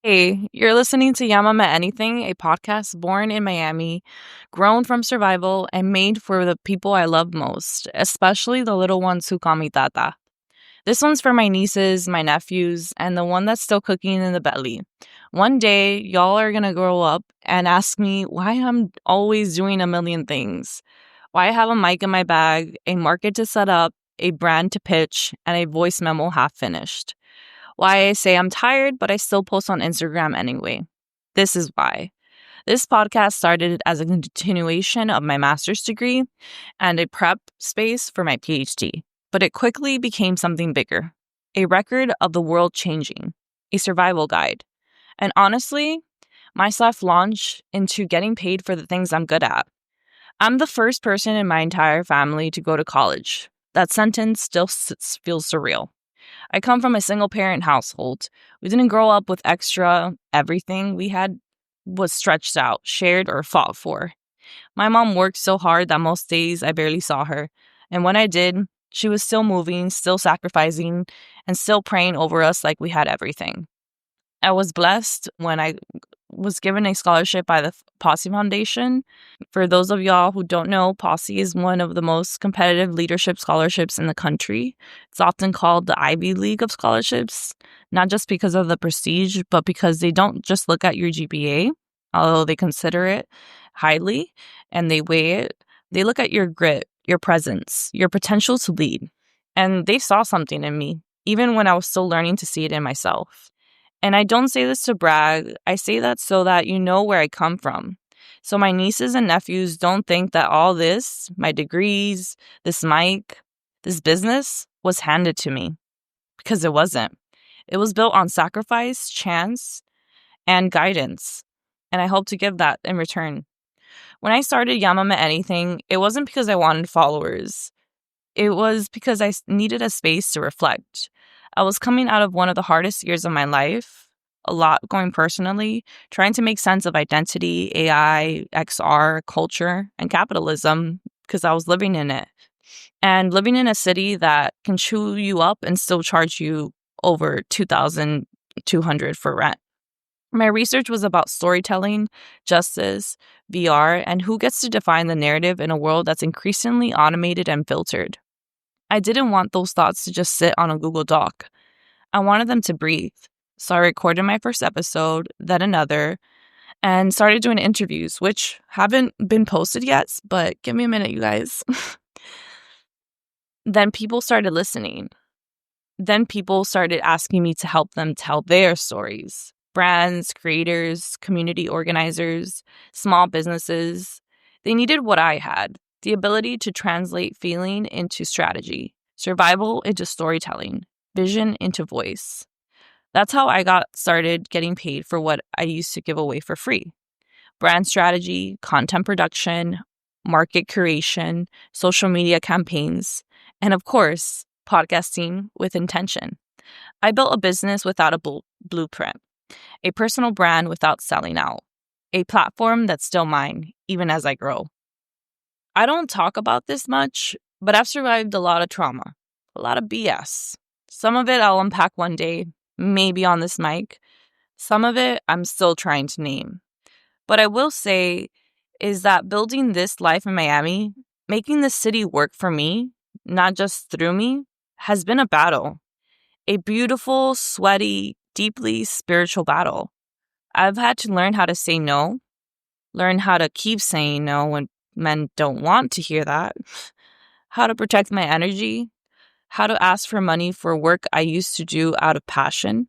Hey, you're listening to Llámame Anything, a podcast born in Miami, grown from survival, and made for the people I love most, especially the little ones who call me Tata. This one's for my nieces, my nephews, and the one that's still cooking in the belly. One day, y'all are gonna grow up and ask me why I'm always doing a million things. Why I have a mic in my bag, a market to set up, a brand to pitch, and a voice memo half finished. Why I say I'm tired, but I still post on Instagram anyway. This is why. This podcast started as a continuation of my master's degree and a prep space for my PhD, but it quickly became something bigger, a record of the world changing, a survival guide, and honestly, my soft launch into getting paid for the things I'm good at. I'm the first person in my entire family to go to college. That sentence still feels surreal. I come from a single parent household. We didn't grow up with extra everything. We had was stretched out, shared, or fought for. My mom worked so hard that most days I barely saw her. And when I did, she was still moving, still sacrificing, and still praying over us like we had everything. I was blessed when I was given a scholarship by the Posse Foundation. For those of y'all who don't know, Posse is one of the most competitive leadership scholarships in the country. It's often called the Ivy League of scholarships, not just because of the prestige, but because they don't just look at your GPA, although they consider it highly and they weigh it. They look at your grit, your presence, your potential to lead. And they saw something in me, even when I was still learning to see it in myself. And I don't say this to brag. I say that so that you know where I come from. So my nieces and nephews don't think that all this, my degrees, this mic, this business, was handed to me. Because it wasn't. It was built on sacrifice, chance, and guidance. And I hope to give that in return. When I started Llámame Anything, it wasn't because I wanted followers. It was because I needed a space to reflect. I was coming out of one of the hardest years of my life, a lot going personally, trying to make sense of identity, AI, XR, culture, and capitalism because I was living in it. And living in a city that can chew you up and still charge you over $2,200 for rent. My research was about storytelling, justice, VR, and who gets to define the narrative in a world that's increasingly automated and filtered. I didn't want those thoughts to just sit on a Google Doc. I wanted them to breathe. So I recorded my first episode, then another, and started doing interviews, which haven't been posted yet, but give me a minute, you guys. Then people started listening. Then people started asking me to help them tell their stories. Brands, creators, community organizers, small businesses. They needed what I had, the ability to translate feeling into strategy, survival into storytelling, vision into voice. That's how I got started getting paid for what I used to give away for free. Brand strategy, content production, market curation, social media campaigns, and of course, podcasting with intention. I built a business without a blueprint, a personal brand without selling out, a platform that's still mine, even as I grow. I don't talk about this much, but I've survived a lot of trauma, a lot of BS. Some of it I'll unpack one day, maybe on this mic. Some of it I'm still trying to name. What I will say is that building this life in Miami, making the city work for me, not just through me, has been a battle. A beautiful, sweaty, deeply spiritual battle. I've had to learn how to say no, learn how to keep saying no when men don't want to hear that, how to protect my energy, how to ask for money for work I used to do out of passion,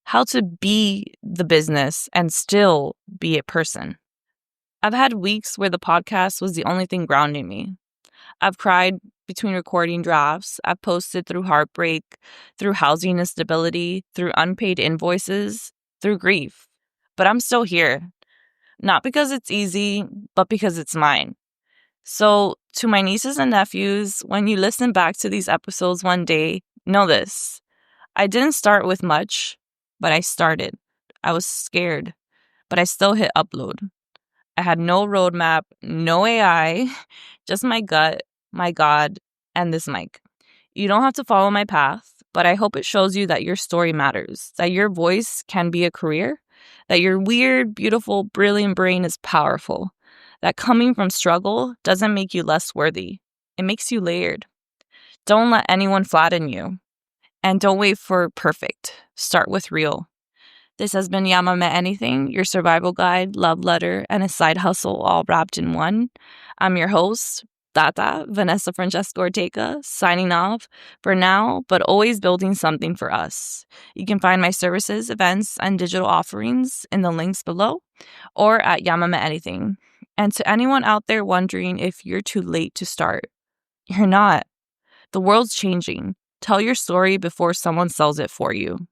how to be the business and still be a person. I've had weeks where the podcast was the only thing grounding me. I've cried between recording drafts. I've posted through heartbreak, through housing instability, through unpaid invoices, through grief. But I'm still here. Not because it's easy, but because it's mine. So, to my nieces and nephews, when you listen back to these episodes one day, know this. I didn't start with much, but I started. I was scared, but I still hit upload. I had no roadmap, no AI, just my gut, my God, and this mic. You don't have to follow my path. but I hope it shows you that your story matters, that your voice can be a career, that your weird, beautiful, brilliant brain is powerful, that coming from struggle doesn't make you less worthy. It makes you layered. Don't let anyone flatten you. And don't wait for perfect. Start with real. This has been Llámame Anything, your survival guide, love letter, and a side hustle all wrapped in one. I'm your host, Tata, Vanessa Francesca Ortega, signing off for now, but always building something for us. You can find my services, events, and digital offerings in the links below or at Llámame Anything. And to anyone out there wondering if you're too late to start, you're not. The world's changing. Tell your story before someone sells it for you.